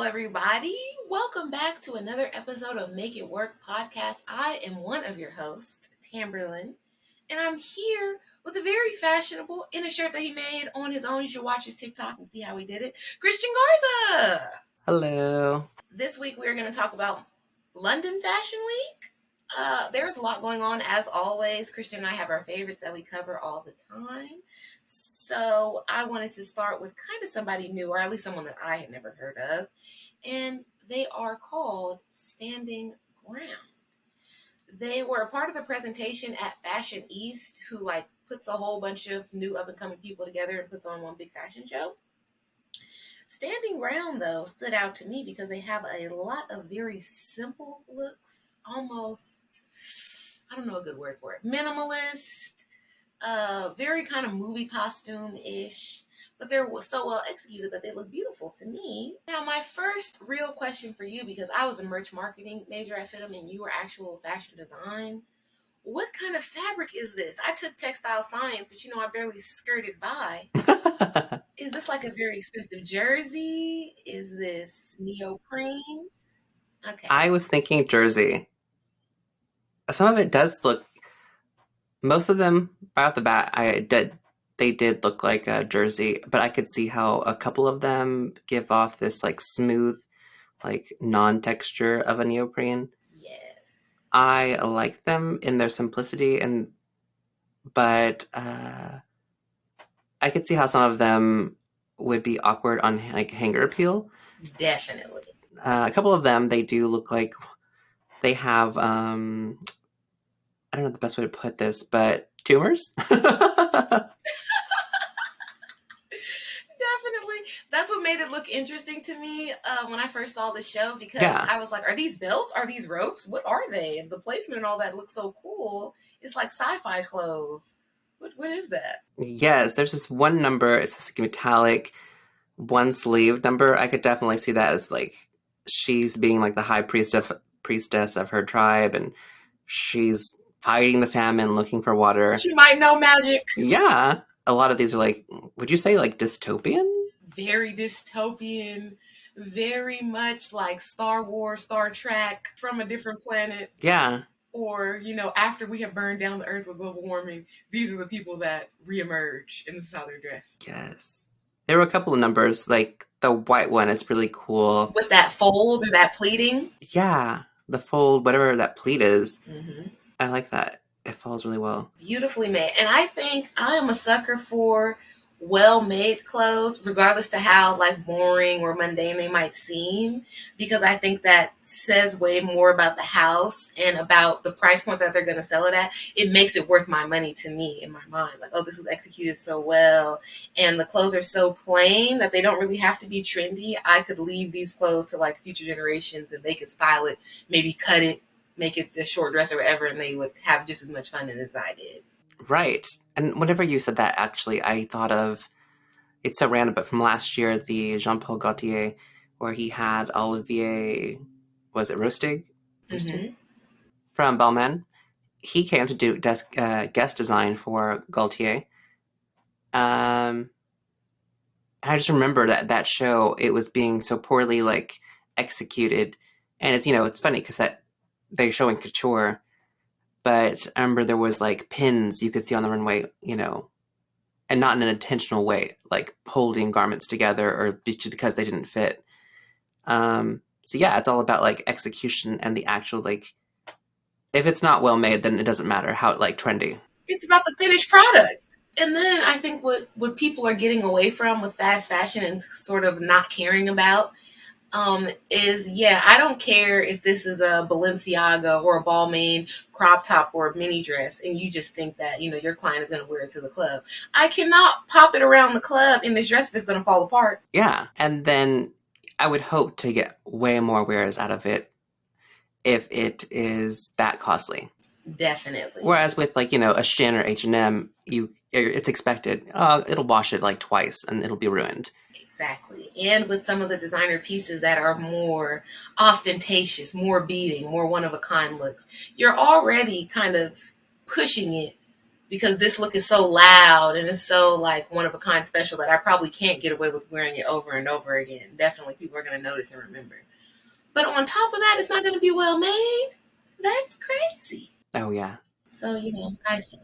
everybody. Welcome back to another episode of Make It Work podcast. I am one of your hosts, Tamberlin, and I'm here with a very fashionable, in a shirt that he made on his own. You should watch his TikTok and see how he did it, Christian Garza. Hello. This week we're going to talk about London Fashion Week. There's a lot going on, as always. Christian and I have our favorites that we cover all the time. So I wanted to start with kind of somebody new, or at least someone that I had never heard of. And they are called Standing Ground. They were a part of the presentation at Fashion East, who puts a whole bunch of new up-and-coming people together and puts on one big fashion show. Standing Ground, though, stood out to me because they have a lot of very simple looks, almost, I don't know a good word for it, minimalist, very kind of movie costume-ish, but they're so well executed that they look beautiful to me. Now, my first real question for you, because I was a merch marketing major at FITM and you were actual fashion design, what kind of fabric is this? I took textile science, but I barely skirted by. Is this like a very expensive jersey? Is this neoprene? Okay. I was thinking jersey. Some of it does look, most of them, right off the bat, they did look like a jersey, but I could see how a couple of them give off this smooth, non-texture of a neoprene. Yes. I like them in their simplicity, but I could see how some of them would be awkward on hanger appeal. Definitely. A couple of them, they do look like they have, I don't know the best way to put this, but tumors. Definitely. That's what made it look interesting to me when I first saw the show, because I was like, are these belts? Are these ropes? What are they? And the placement and all that looks so cool. It's like sci-fi clothes. What is that? Yes, there's this one number. It's this metallic one sleeve number. I could definitely see that as she's being the high priestess of her tribe, and she's fighting the famine, looking for water. She might know magic. Yeah. A lot of these are would you say dystopian? Very dystopian. Very much like Star Wars, Star Trek, from a different planet. Yeah. Or, after we have burned down the earth with global warming, these are the people that reemerge, and this is how they're dressed. Yes. There were a couple of numbers, the white one is really cool. With that fold or that pleating? Yeah. The fold, whatever that pleat is. Mm-hmm. I like that. It falls really well. Beautifully made. And I think I am a sucker for well-made clothes, regardless to how boring or mundane they might seem, because I think that says way more about the house and about the price point that they're going to sell it at. It makes it worth my money to me in my mind. This was executed so well, and the clothes are so plain that they don't really have to be trendy. I could leave these clothes to future generations and they could style it, maybe cut it, make it a short dress or whatever, and they would have just as much fun in as I did. Right. And whenever you said that, actually, I thought of, it's so random, but from last year, the Jean-Paul Gaultier, where he had Olivier, was it Rostig? Mm-hmm. From Balmain. He came to do guest design for Gaultier. I just remember that show, it was being so poorly executed. And it's funny because they're showing couture, but I remember there was pins you could see on the runway, and not in an intentional way, holding garments together or just because they didn't fit. So yeah, it's all about execution and the actual if it's not well made, then it doesn't matter how trendy. It's about the finished product. And then I think what people are getting away from with fast fashion and sort of not caring about is, I don't care if this is a Balenciaga or a Balmain crop top or a mini dress, and you just think that, your client is going to wear it to the club. I cannot pop it around the club in this dress if it's going to fall apart. Yeah. And then I would hope to get way more wears out of it if it is that costly. Definitely. Whereas with a Shein or H&M, it's expected. It'll wash it twice and it'll be ruined. Exactly. And with some of the designer pieces that are more ostentatious, more beading, more one-of-a-kind looks, you're already kind of pushing it because this look is so loud and it's so like one of a kind special that I probably can't get away with wearing it over and over again. Definitely people are going to notice and remember. But on top of that, it's not going to be well made. That's crazy. Oh, yeah. So, I see.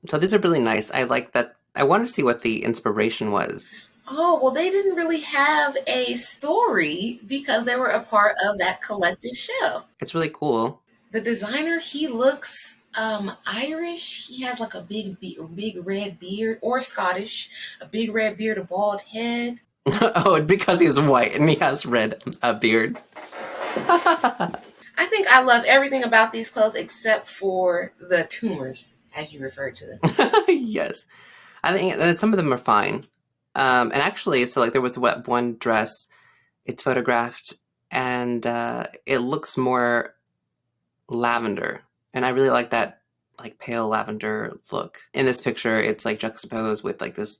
So these are really nice. I like that. I wanted to see what the inspiration was. Oh, well, they didn't really have a story because they were a part of that collective show. It's really cool. The designer, he looks Irish. He has like a big red beard, or Scottish, a big red beard, a bald head. Oh, because he's white and he has red beard. I think I love everything about these clothes except for the tumors, as you referred to them. Yes. I think that some of them are fine. And actually, so like there was one dress, it's photographed, and it looks more lavender. And I really like that like pale lavender look. In this picture, it's like juxtaposed with like this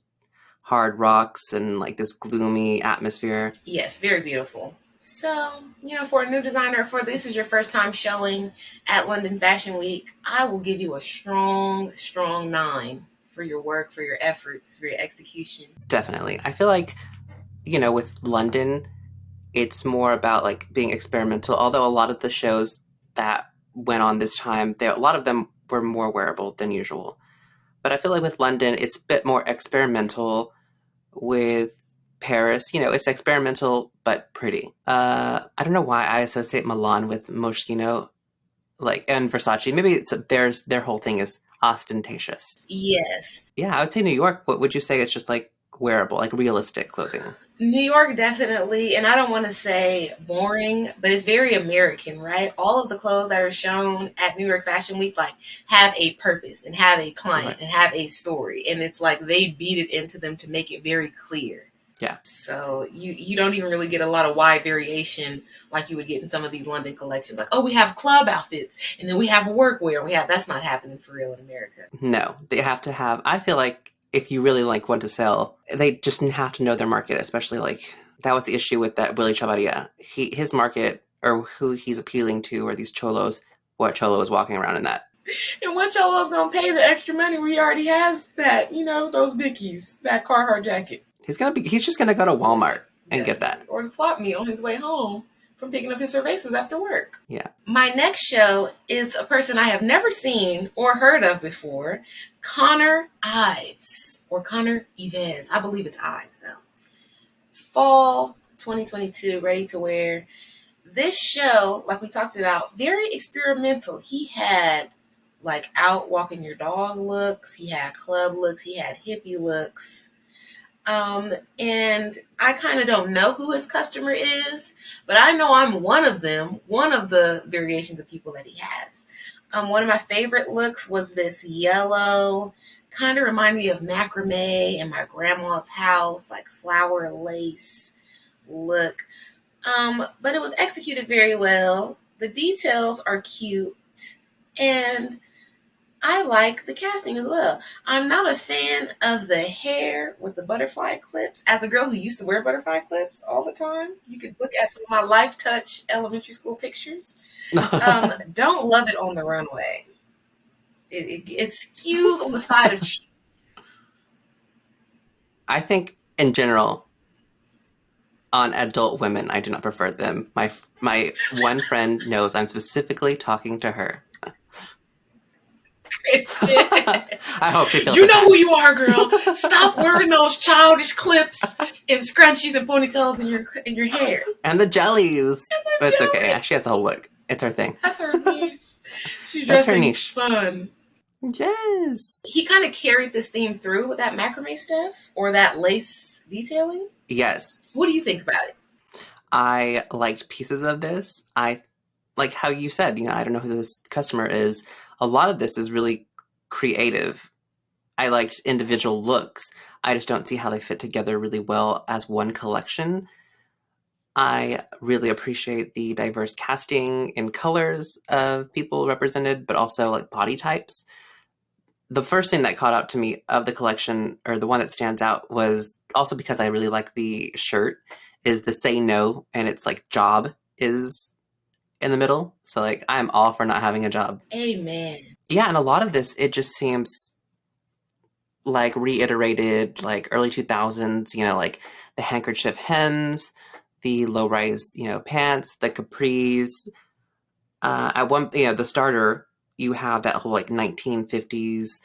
hard rocks and like this gloomy atmosphere. Yes, very beautiful. So, for a new designer, if this is your first time showing at London Fashion Week, I will give you a strong, strong 9 for your work, for your efforts, for your execution. Definitely. I feel like, with London, it's more about like being experimental. Although a lot of the shows that went on this time, a lot of them were more wearable than usual. But I feel like with London, it's a bit more experimental. With Paris, it's experimental but pretty. I don't know why I associate Milan with Moschino, like, and Versace. Maybe it's their whole thing is ostentatious. Yes. Yeah, I would say New York. What would you say? It's just like wearable, like realistic clothing. New York, definitely, and I don't want to say boring, but it's very American, right? All of the clothes that are shown at New York Fashion Week like have a purpose and have a client Right. and have a story, and it's like they beat it into them to make it very clear. Yeah. So you don't even really get a lot of wide variation like you would get in some of these London collections. Like, oh, we have club outfits, and then we have workwear, and that's not happening for real in America. No, they have to have. I feel like if you really like want to sell, they just have to know their market. Especially like that was the issue with that Willie Chavarria. His market or who he's appealing to are these cholos. What cholo is walking around in that? And what cholo's gonna pay the extra money when he already has that? Those Dickies, that Carhartt jacket. He's just gonna go to Walmart and get that. Or the swap meet on his way home from picking up his cervezas after work. Yeah. My next show is a person I have never seen or heard of before, Conner Ives, or Conner Ives. I believe it's Ives, though. Fall 2022, ready to wear. This show, like we talked about, very experimental. He had like out walking your dog looks. He had club looks. He had hippie looks. And I kind of don't know who his customer is, but I know I'm one of them, one of the variations of people that he has. One of my favorite looks was this yellow, kind of reminded me of macrame in my grandma's house, like flower lace look. But it was executed very well. The details are cute, and I like the casting as well. I'm not a fan of the hair with the butterfly clips. As a girl who used to wear butterfly clips all the time, you could look at some of my Life Touch elementary school pictures. Don't love it on the runway. It skews on the side of cheek. I think in general, on adult women, I do not prefer them. My one friend knows I'm specifically talking to her. I hope she feels You know who you are, girl. Stop wearing those childish clips and scrunchies and ponytails in your hair. And the jellies. But it's okay. She has the whole look. It's her thing. That's her niche. She's dressing her niche. fun. Yes. He kind of carried this theme through with that macrame stuff or that lace detailing. Yes. What do you think about it? I liked pieces of this. I like how you said, I don't know who this customer is. A lot of this is really creative. I liked individual looks. I just don't see how they fit together really well as one collection. I really appreciate the diverse casting and colors of people represented, but also like body types. The first thing that caught out to me of the collection, or the one that stands out, was also because I really like the shirt, is the Say No, and it's like job is in the middle. So like I'm all for not having a job. Amen. Yeah, and a lot of this it just seems like reiterated like early 2000s, like the handkerchief hems, the low-rise, pants, the capris. At one, the starter, you have that whole like 1950s,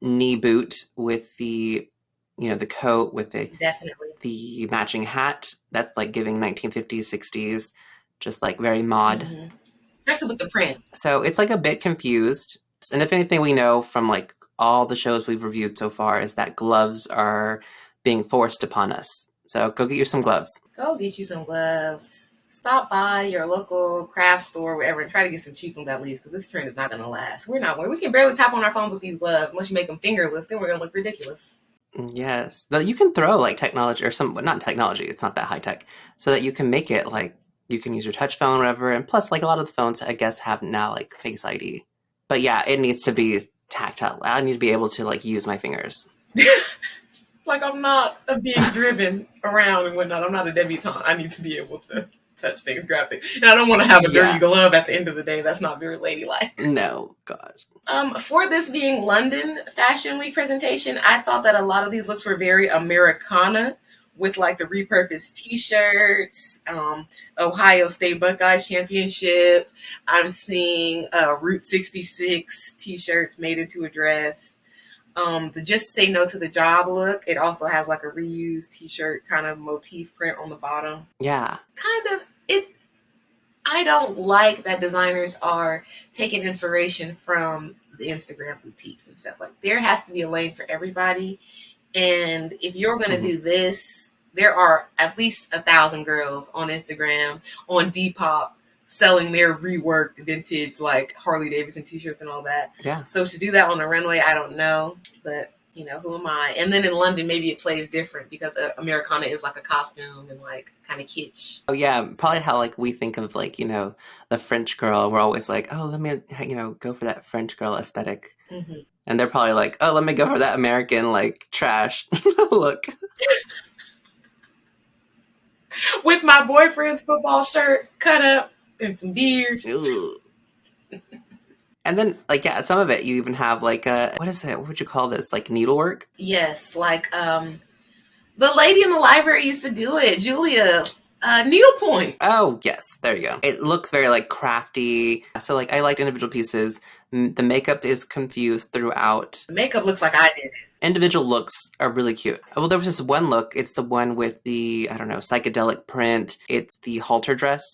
knee boot with the coat with Definitely. the matching hat. That's like giving 1950s, 60s, just like very mod. Hmm. Especially with the print. So it's like a bit confused. And if anything we know from like all the shows we've reviewed so far is that gloves are being forced upon us. So go get you some gloves. Go get you some gloves. Stop by your local craft store, wherever, and try to get some cheap ones at least, because this trend is not going to last. We can barely tap on our phones with these gloves unless you make them fingerless. Then we're going to look ridiculous. Yes. Though you can throw like technology or some, not technology, it's not that high tech, so that you can make it like you can use your touch phone or whatever. And plus, like a lot of the phones, I guess, have now like Face ID. But yeah, it needs to be tactile. I need to be able to like use my fingers. Like I'm not being driven around and whatnot. I'm not a debutante. I need to be able to touch things, grab things. And I don't want to have a dirty glove at the end of the day. That's not very ladylike. No, gosh. For this being London Fashion Week presentation, I thought that a lot of these looks were very Americana, with like the repurposed t-shirts, Ohio State Buckeye Championship. I'm seeing Route 66 t-shirts made into a dress. The Just Say No to the Job look, it also has like a reused t-shirt kind of motif print on the bottom. Yeah. Kind of, I don't like that designers are taking inspiration from the Instagram boutiques and stuff. Like, there has to be a lane for everybody. And if you're going to do this, there are at least 1,000 girls on Instagram, on Depop, selling their reworked vintage, like Harley Davidson t-shirts and all that. Yeah. So to do that on the runway, I don't know. But, who am I? And then in London, maybe it plays different because Americana is like a costume and like kind of kitsch. Oh yeah, probably how like we think of like, the French girl. We're always like, oh, let me, go for that French girl aesthetic. Mm-hmm. And they're probably like, oh, let me go for that American like trash look. With my boyfriend's football shirt cut up and some beers. And then, like, yeah, some of it, you even have, like, what is it? What would you call this? Like, needlework? Yes, like, the lady in the library used to do it, Julia, needlepoint. Oh, yes, there you go. It looks very, like, crafty. So, like, I liked individual pieces. The makeup is confused throughout. The makeup looks like I did it. Individual looks are really cute. Well, there was this one look. It's the one with the, I don't know, psychedelic print. It's the halter dress.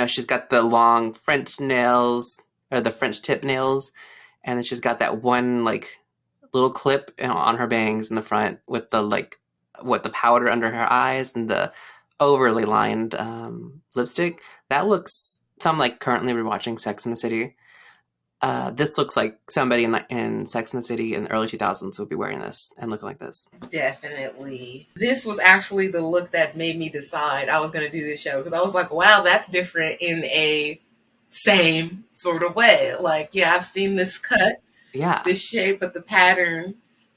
She's got the long French nails, or the French tip nails, and then she's got that one like little clip on her bangs in the front with the like the powder under her eyes and the overly lined lipstick. That looks. So I'm like currently rewatching Sex and the City. This looks like somebody in Sex and the City in the early 2000s would be wearing this and looking like this. Definitely. This was actually the look that made me decide I was going to do this show, because I was like, wow, that's different in a same sort of way. Like, yeah, I've seen this cut, this shape, but the pattern,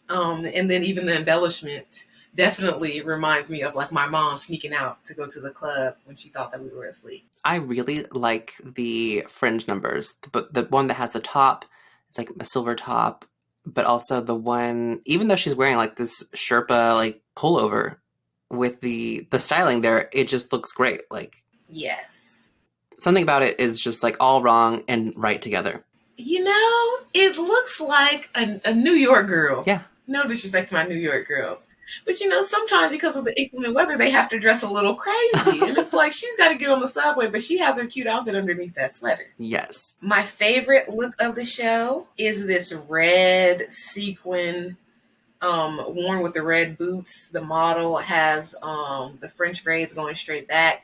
and then even the embellishment definitely reminds me of like my mom sneaking out to go to the club when she thought that we were asleep. I really like the fringe numbers, but the one that has the top, it's like a silver top, but also the one, even though she's wearing like this Sherpa like pullover with the styling there, it just looks great. Like, yes. Something about it is just like all wrong and right together. It looks like a New York girl. Yeah. No disrespect to my New York girls. But sometimes because of the inclement weather, they have to dress a little crazy. And it's like, she's got to get on the subway, but she has her cute outfit underneath that sweater. Yes. My favorite look of the show is this red sequin, worn with the red boots. The model has the French braids going straight back.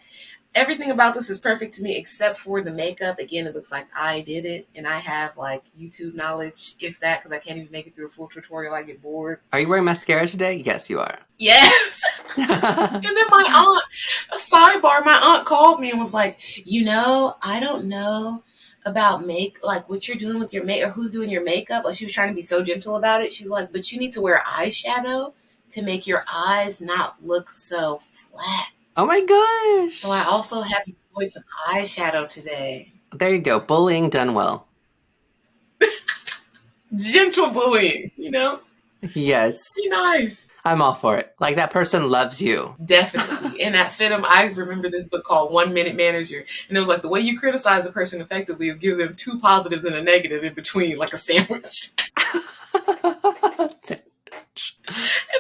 Everything about this is perfect to me except for the makeup. Again, it looks like I did it, and I have like YouTube knowledge, if that, because I can't even make it through a full tutorial. I get bored. Are you wearing mascara today? Yes, you are. Yes. And then my aunt, a sidebar, my aunt called me and was like, I don't know about like what you're doing with your makeup or who's doing your makeup. Like, she was trying to be so gentle about it. She's like, but you need to wear eyeshadow to make your eyes not look so flat. Oh my gosh. So I also have you avoid some eyeshadow today. There you go. Bullying done well. Gentle bullying, you know? Yes. Be nice. I'm all for it. Like, that person loves you. Definitely. And at FITM, I remember this book called 1 Minute Manager. And it was like, the way you criticize a person effectively is give them 2 positives and a negative in between, like a sandwich. And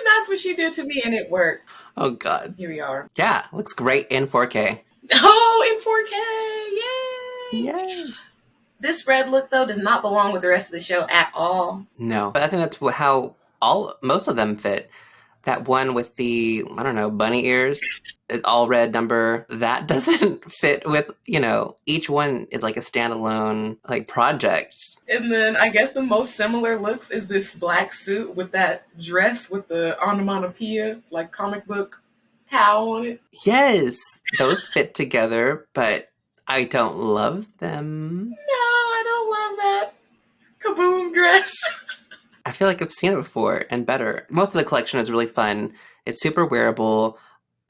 that's what she did to me, and it worked. Oh, God. Here we are. Yeah, looks great in 4K. Oh, in 4K! Yay! Yes. This red look, though, does not belong with the rest of the show at all. No, but I think that's how most of them fit. That one with the, I don't know, bunny ears, is all red number. That doesn't fit with, each one is like a standalone like project. And then I guess the most similar looks is this black suit with that dress with the onomatopoeia, like comic book how on it. Yes, those fit together, but I don't love them. No, I don't love that kaboom dress. I feel like I've seen it before and better. Most of the collection is really fun. It's super wearable.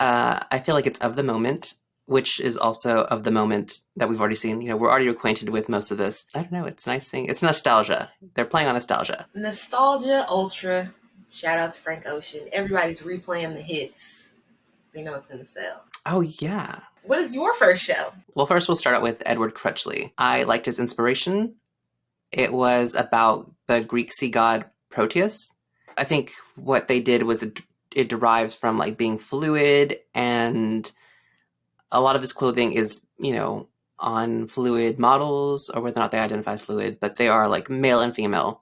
I feel like it's of the moment, which is also of the moment that we've already seen. We're already acquainted with most of this. I don't know. It's nice thing. It's nostalgia. They're playing on nostalgia. Nostalgia Ultra. Shout out to Frank Ocean. Everybody's replaying the hits. They know it's going to sell. Oh, yeah. What is your first show? Well, first we'll start out with Edward Crutchley. I liked his inspiration. It was about the Greek sea god Proteus. I think what they did was it derives from like being fluid, and a lot of his clothing is, on fluid models, or whether or not they identify as fluid, but they are like male and female.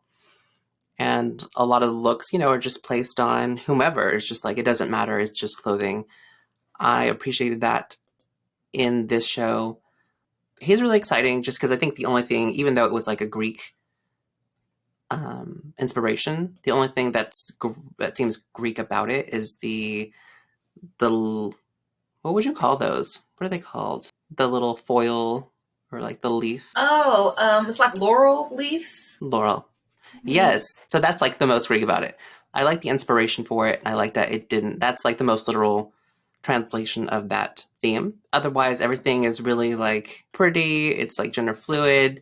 And a lot of the looks, are just placed on whomever. It's just like, it doesn't matter. It's just clothing. I appreciated that in this show. He's really exciting just because I think the only thing, even though it was like a Greek inspiration, the only thing that seems Greek about it is the what would you call those? What are they called? The little foil or like the leaf? Oh, it's like laurel leaves. Laurel. Mm-hmm. Yes. So that's like the most Greek about it. I like the inspiration for it. I like that it didn't. That's like the most literal translation of that theme. Otherwise, everything is really like pretty. It's like gender fluid.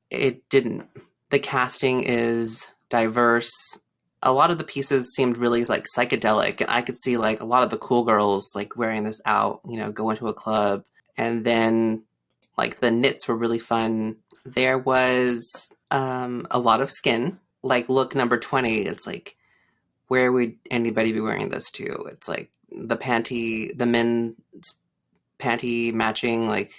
It didn't. The casting is diverse. A lot of the pieces seemed really like psychedelic, and I could see like a lot of the cool girls like wearing this out, going to a club. And then like the knits were really fun. There was a lot of skin. Like look number 20, it's like, where would anybody be wearing this to? It's like the men's panty matching like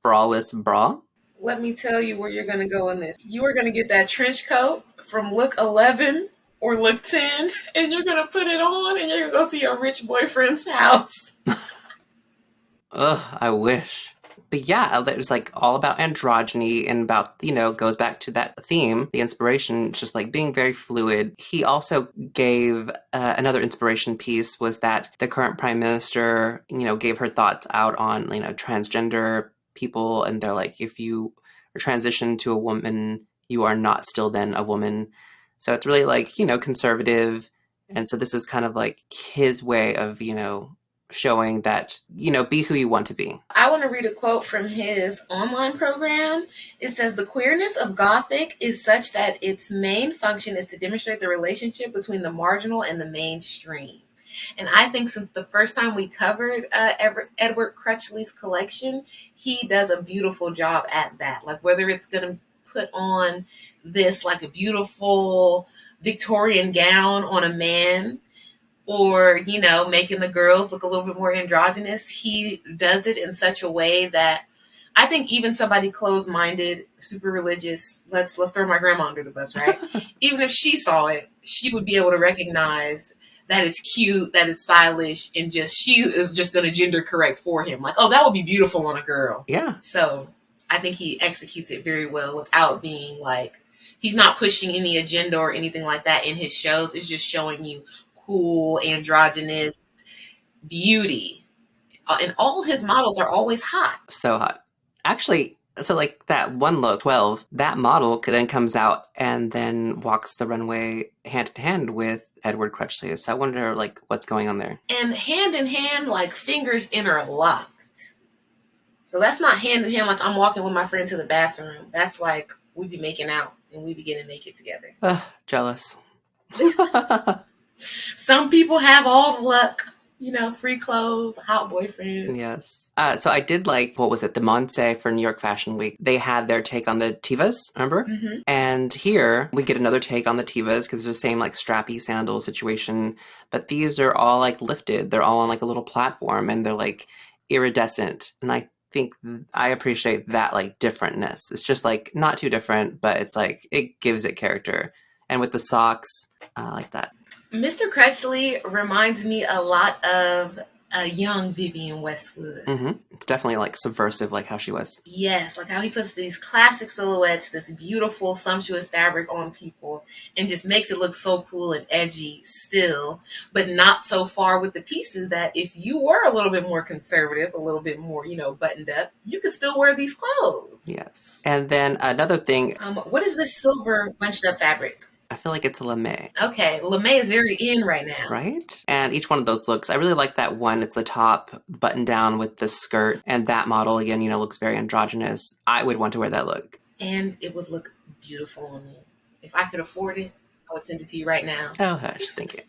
braless bra. Let me tell you where you're going to go in this. You are going to get that trench coat from look 11 or look 10, and you're going to put it on, and you're going to go to your rich boyfriend's house. Ugh, I wish. But yeah, it was like all about androgyny and about, goes back to that theme, the inspiration, just like being very fluid. He also gave another inspiration piece was that the current prime minister, gave her thoughts out on, transgender people. And they're like, if you are transitioned to a woman, you are not still then a woman. So it's really like, conservative. And so this is kind of like his way of, showing that, be who you want to be. I want to read a quote from his online program. It says, "The queerness of Gothic is such that its main function is to demonstrate the relationship between the marginal and the mainstream." And I think since the first time we covered Edward Crutchley's collection, he does a beautiful job at that. Like whether it's going to put on this like a beautiful Victorian gown on a man, or, making the girls look a little bit more androgynous, he does it in such a way that I think even somebody closed-minded, super religious, let's throw my grandma under the bus, right? Even if she saw it, she would be able to recognize that it's cute, that it's stylish, and she is just going to gender correct for him. Like, oh, that would be beautiful on a girl. Yeah. So I think he executes it very well without being like, he's not pushing any agenda or anything like that in his shows. It's just showing you cool, androgynous beauty. And all his models are always hot. So hot. Actually, so like that one look, 12, that model then comes out and then walks the runway hand in hand with Edward Crutchley. So I wonder like what's going on there. And hand in hand, like fingers interlocked. So that's not hand in hand like I'm walking with my friend to the bathroom. That's like we be making out and we be getting naked together. Jealous. Some people have all the luck, you know, free clothes, hot boyfriend. Yes. So I did like, what was it, the Monse for New York Fashion Week. They had their take on the Tivas, remember? Mm-hmm. And here we get another take on the Tivas because it's the same like strappy sandal situation. But these are all like lifted. They're all on like a little platform and they're like iridescent. And I think I appreciate that like differentness. It's just like not too different, but it's like it gives it character. And with the socks, I like that. Mr. Crutchley reminds me a lot of a young Vivienne Westwood. Mm-hmm. It's definitely like subversive, like how she was. Yes, like how he puts these classic silhouettes, this beautiful, sumptuous fabric on people, and just makes it look so cool and edgy still, but not so far with the pieces that if you were a little bit more conservative, a little bit more, you know, buttoned up, you could still wear these clothes. Yes. And then another thing. What is this silver bunched up fabric? I feel like it's a lame. Okay, lame is very in right now. Right? And each one of those looks, I really like that one. It's the top button down with the skirt. And that model, again, you know, looks very androgynous. I would want to wear that look. And it would look beautiful on me. If I could afford it, I would send it to you right now. Oh, hush, thank you.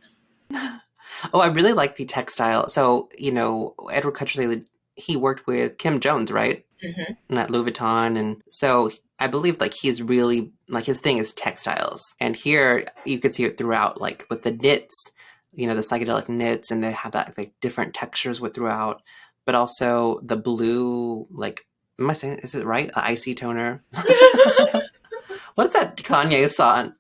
Oh, I really like the textile. So, you know, Edward Crutchley, he worked with Kim Jones, right? Mm-hmm. At Louis Vuitton. And so I believe like he's really, like his thing is textiles. And here you could see it throughout, like with the knits, you know, the psychedelic knits, and they have that like different textures with throughout, but also the blue, like, am I saying, is it right? The icy toner. What's that Kanye song?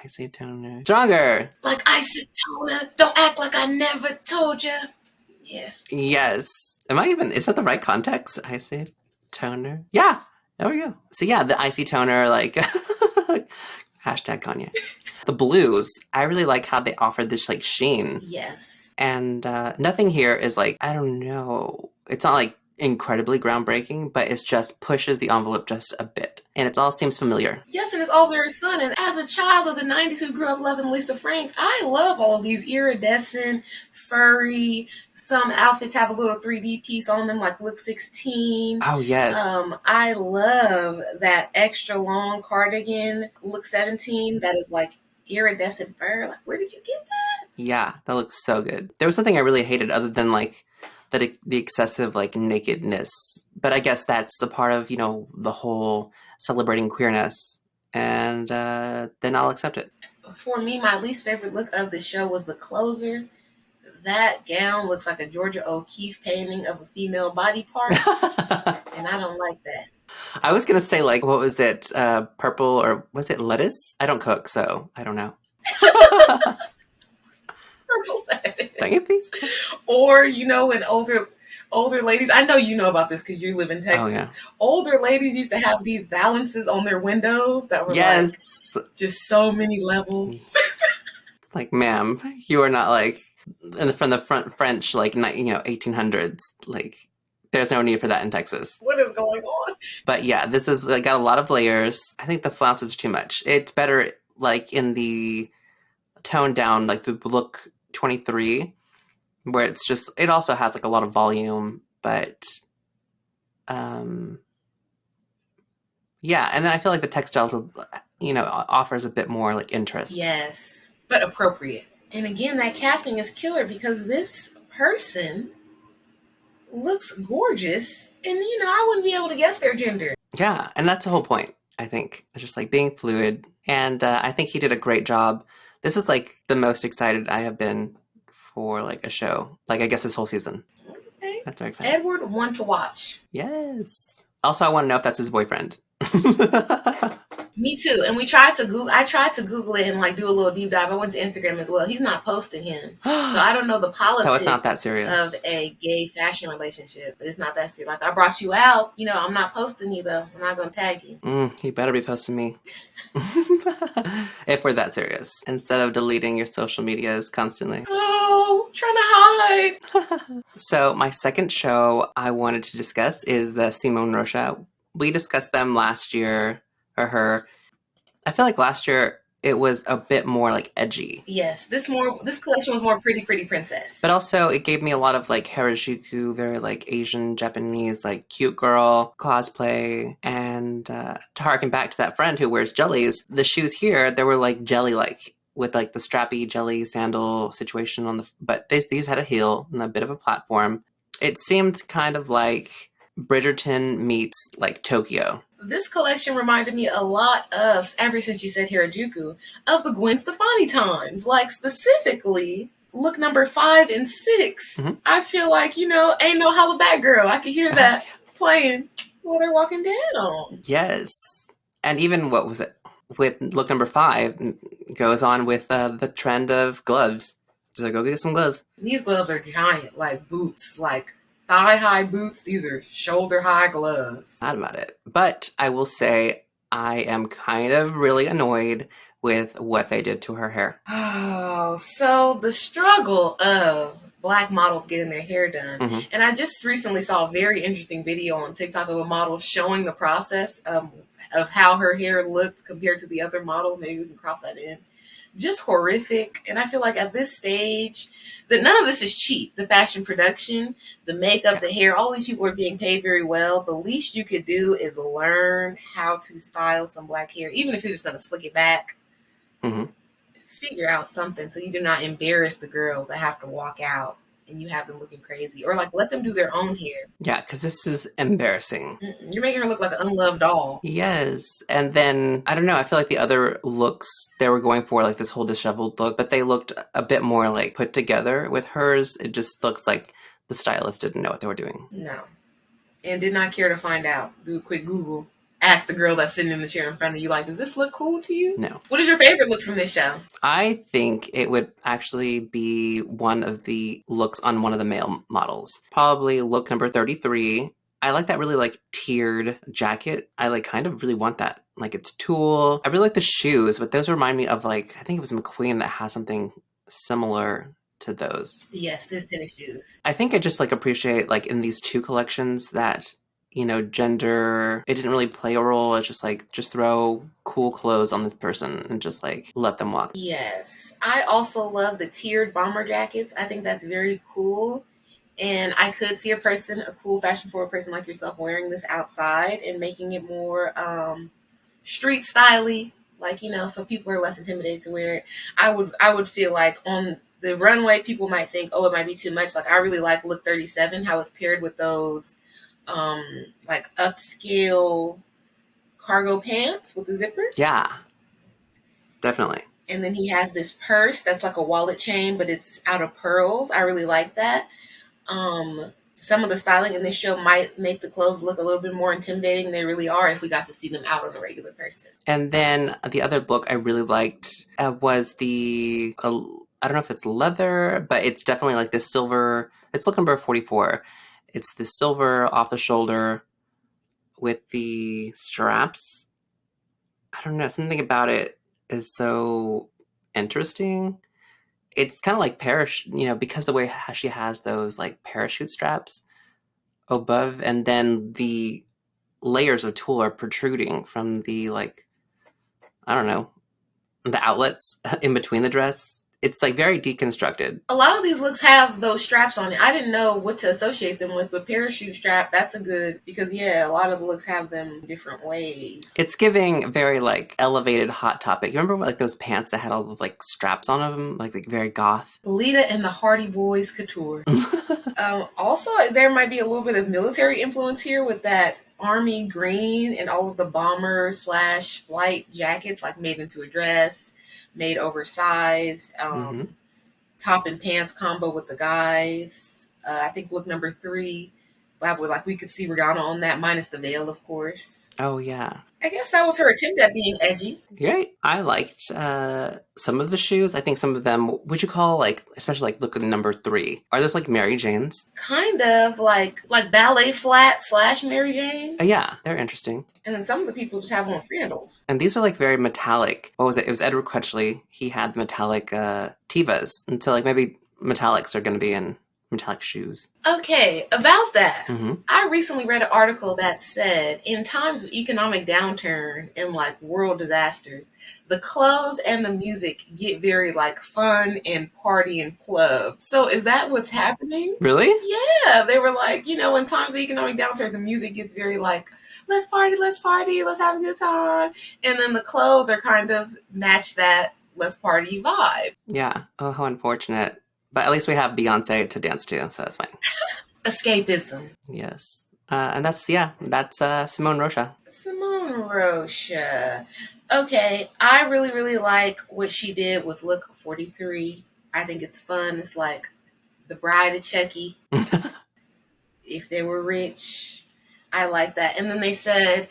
Icy toner. Stronger. Like icy toner, don't act like I never told you. Yeah. Yes. Is that the right context? Icy toner? Yeah. There we go. So yeah, the icy toner, like, hashtag Kanye. The blues, I really like how they offer this like sheen. Yes. And nothing here is like, I don't know. It's not like incredibly groundbreaking, but it just pushes the envelope just a bit. And it all seems familiar. Yes, and it's all very fun. And as a child of the 90s who grew up loving Lisa Frank, I love all of these iridescent, furry, some outfits have a little 3D piece on them, like Look 16. Oh, yes. I love that extra long cardigan, Look 17, that is like iridescent fur. Like, where did you get that? Yeah, that looks so good. There was something I really hated other than like the excessive like nakedness. But I guess that's a part of, you know, the whole celebrating queerness. And then I'll accept it. For me, my least favorite look of the show was the closer. That gown looks like a Georgia O'Keeffe painting of a female body part, and I don't like that. I was going to say, like, what was it? Purple, or was it lettuce? I don't cook, so I don't know. Purple lettuce. Don't you think? Or, you know, when older ladies, I know you know about this because you live in Texas. Oh, yeah. Older ladies used to have these balances on their windows that were like just so many levels. It's like, ma'am, you are not like from the front French, like, 1800s. Like, there's no need for that in Texas. What is going on? But yeah, this is got a lot of layers. I think the flounces are too much. It's better like in the toned down, like the look 23, where it's just, it also has like a lot of volume, but yeah. And then I feel like the textiles, offers a bit more like interest. Yes, but appropriate. And again, that casting is killer because this person looks gorgeous, and I wouldn't be able to guess their gender. Yeah, and that's the whole point, I think. It's just like being fluid, and I think he did a great job. This is like the most excited I have been for like a show, like I guess this whole season. Okay. That's very exciting. Edward, one to watch. Yes. Also, I want to know if that's his boyfriend. Me too. And I tried to Google it and like do a little deep dive. I went to Instagram as well. He's not posting him. So I don't know the politics so it's not that serious. Of a gay fashion relationship. But it's not that serious. Like, I brought you out. I'm not posting you though. I'm not going to tag you. He better be posting me. If we're that serious. Instead of deleting your social medias constantly. Oh, trying to hide. So my second show I wanted to discuss is the Simone Rocha. We discussed them last year, or her. I feel like last year it was a bit more like edgy. Yes, this collection was more pretty princess. But also it gave me a lot of like Harajuku, very like Asian, Japanese, like cute girl cosplay. And to harken back to that friend who wears jellies, the shoes here, they were like jelly-like with like the strappy jelly sandal situation on the, but these had a heel and a bit of a platform. It seemed kind of like Bridgerton meets like Tokyo. This collection reminded me a lot of, ever since you said Harajuku, of the Gwen Stefani times. Like, specifically, look number 5 and 6. Mhm. I feel like, you know, ain't no holla back girl. I can hear that playing while they're walking down. Yes. And even, what was it? With look number 5, goes on with the trend of gloves. So go get some gloves. These gloves are giant, like boots, like thigh-high boots. These are shoulder-high gloves. Not about it. But I will say I am kind of really annoyed with what they did to her hair. Oh, so the struggle of Black models getting their hair done. Mm-hmm. And I just recently saw a very interesting video on TikTok of a model showing the process of how her hair looked compared to the other models. Maybe we can crop that in. Just horrific. And I feel like at this stage, that none of this is cheap. The fashion production, the makeup, the hair, all these people are being paid very well. The least you could do is learn how to style some Black hair, even if you're just going to slick it back. Mm-hmm. Figure out something so you do not embarrass the girls that have to walk out and you have them looking crazy, or like let them do their own hair. Yeah, because this is embarrassing. You're making her look like an unloved doll. Yes. And then, I don't know, I feel like the other looks, they were going for like this whole disheveled look, but they looked a bit more like put together. With hers, it just looks like the stylist didn't know what they were doing. No. And did not care to find out. Do a quick Google. Ask the girl that's sitting in the chair in front of you, like, does this look cool to you? No. What is your favorite look from this show? I think it would actually be one of the looks on one of the male models. Probably look number 33. I like that really like tiered jacket. I like kind of really want that. Like it's tulle. I really like the shoes, but those remind me of like, I think it was McQueen that has something similar to those. Yes, this tennis shoes. I think I just like appreciate like in these two collections that, you know, gender, it didn't really play a role. It's just like, just throw cool clothes on this person and just like let them walk. Yes. I also love the tiered bomber jackets. I think that's very cool. And I could see a cool fashion forward person like yourself wearing this outside and making it more street styly, like, you know, so people are less intimidated to wear it. I would feel like on the runway, people might think, oh, it might be too much. Like, I really like look 37, how it's paired with those like upscale cargo pants with the zippers. Yeah, definitely. And then he has this purse that's like a wallet chain, but it's out of pearls. I really like that. Some of the styling in this show might make the clothes look a little bit more intimidating than they really are if we got to see them out on a regular person. And then the other look I really liked was the, I don't know if it's leather, but it's definitely like this silver, it's look number 44. It's the silver off the shoulder with the straps. I don't know, something about it is so interesting. It's kind of like parachute, you know, because the way she has those like parachute straps above, and then the layers of tulle are protruding from the like, I don't know, the outlets in between the dress. It's like very deconstructed. A lot of these looks have those straps on it. I didn't know what to associate them with, but parachute strap, that's a good, because yeah, a lot of the looks have them different ways. It's giving very like elevated Hot Topic. You remember like those pants that had all the like straps on them, like very goth? Lita and the Hardy Boys couture. Also, there might be a little bit of military influence here with that army green and all of the bomber / flight jackets, like made into a dress, made oversized, top and pants combo with the guys. I think look number 3, like we could see Rihanna on that, minus the veil, of course. Oh yeah. I guess that was her attempt at being edgy. Right. I liked some of the shoes. I think some of them, would you call like, especially like look at number 3. Are those like Mary Jane's? Kind of like ballet flat / Mary Jane. Yeah, they're interesting. And then some of the people just have on sandals. And these are like very metallic. What was it? It was Edward Crutchley. He had metallic Tivas. And so like maybe metallics are going to be in metallic shoes. Okay, about that. Mm-hmm. I recently read an article that said in times of economic downturn and like world disasters, the clothes and the music get very like fun and party and club. So is that what's happening? Really? Yeah, they were like, in times of economic downturn, the music gets very like, let's party, let's have a good time. And then the clothes are kind of match that let's party vibe. Yeah. Oh, how unfortunate. But at least we have Beyonce to dance to, so that's fine. Escapism. Yes. And that's Simone Rocha. Simone Rocha. Okay, I really, really like what she did with Look 43. I think it's fun. It's like the bride of Chucky. If they were rich, I like that. And then they said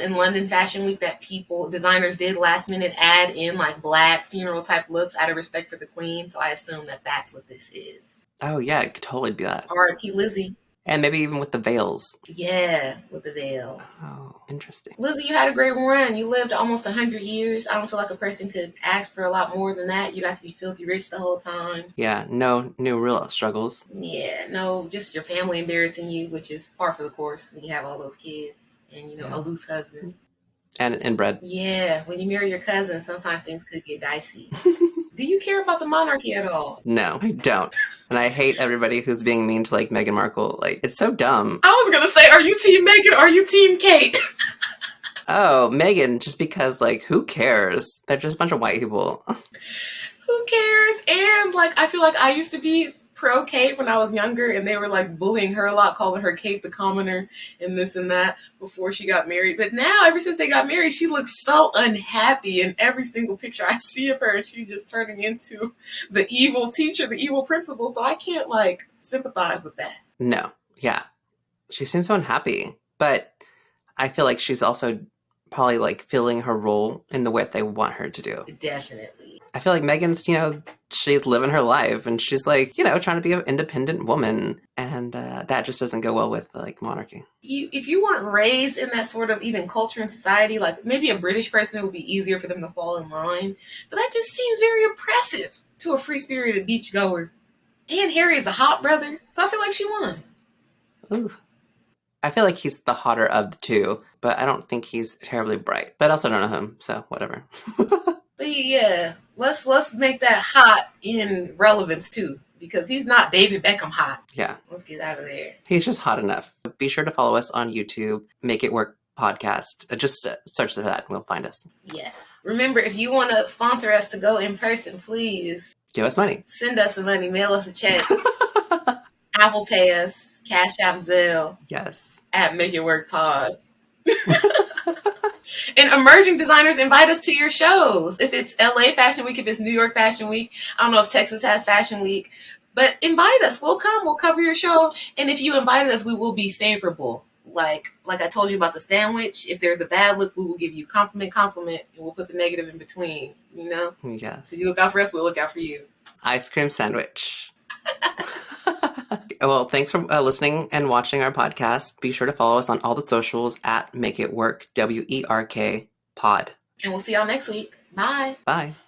in London Fashion Week that designers did last minute add in like black funeral type looks out of respect for the queen. So I assume that that's what this is. Oh, yeah, it could totally be that. R.I.P. Lizzie. And maybe even with the veils. Yeah, with the veils. Oh, interesting. Lizzie, you had a great run. You lived almost 100 years. I don't feel like a person could ask for a lot more than that. You got to be filthy rich the whole time. Yeah, no real struggles. Yeah, no, just your family embarrassing you, which is par for the course when you have all those kids and, Yeah. a loose husband. And inbred. Yeah, when you marry your cousin, sometimes things could get dicey. Do you care about the monarchy at all? No, I don't. And I hate everybody who's being mean to, like, Meghan Markle. Like, it's so dumb. I was going to say, are you team Meghan or are you team Kate? Oh, Meghan, just because, like, who cares? They're just a bunch of white people. Who cares? And, like, I feel like I used to be pro Kate when I was younger, and they were, like, bullying her a lot, calling her Kate the Commoner and this and that before she got married. But now, ever since they got married, she looks so unhappy in every single picture I see of her, and she's just turning into the evil teacher, the evil principal, so I can't, like, sympathize with that. No, yeah. She seems so unhappy. But I feel like she's also probably, like, filling her role in the way they want her to do. Definitely. I feel like Meghan's, she's living her life, and she's, like, trying to be an independent woman, and that just doesn't go well with, like, monarchy. If you weren't raised in that sort of even culture and society, like, maybe a British person, it would be easier for them to fall in line, but that just seems very oppressive to a free-spirited beachgoer. And Harry is a hot brother, so I feel like she won. Ooh. I feel like he's the hotter of the two, but I don't think he's terribly bright. But I also don't know him, so whatever. But yeah, let's make that hot in relevance too, because he's not David Beckham hot. Yeah. Let's get out of there. He's just hot enough. Be sure to follow us on YouTube, Make It Work Podcast. Just search for that and we'll find us. Yeah. Remember, if you want to sponsor us to go in person, please give us money. Send us some money. Mail us a check. Apple Pay us. Cash App, Zelle. Yes. At Make It Work Pod. And emerging designers, invite us to your shows. If it's LA Fashion Week, if it's New York Fashion Week, I don't know if Texas has Fashion Week, but invite us. We'll come. We'll cover your show. And if you invited us, we will be favorable. Like I told you about the sandwich. If there's a bad look, we will give you compliment, and we'll put the negative in between. Yes. If you look out for us, we'll look out for you. Ice cream sandwich. Well, thanks for listening and watching our podcast. Be sure to follow us on all the socials at Make It Work, WERK Pod. And we'll see y'all next week. Bye. Bye.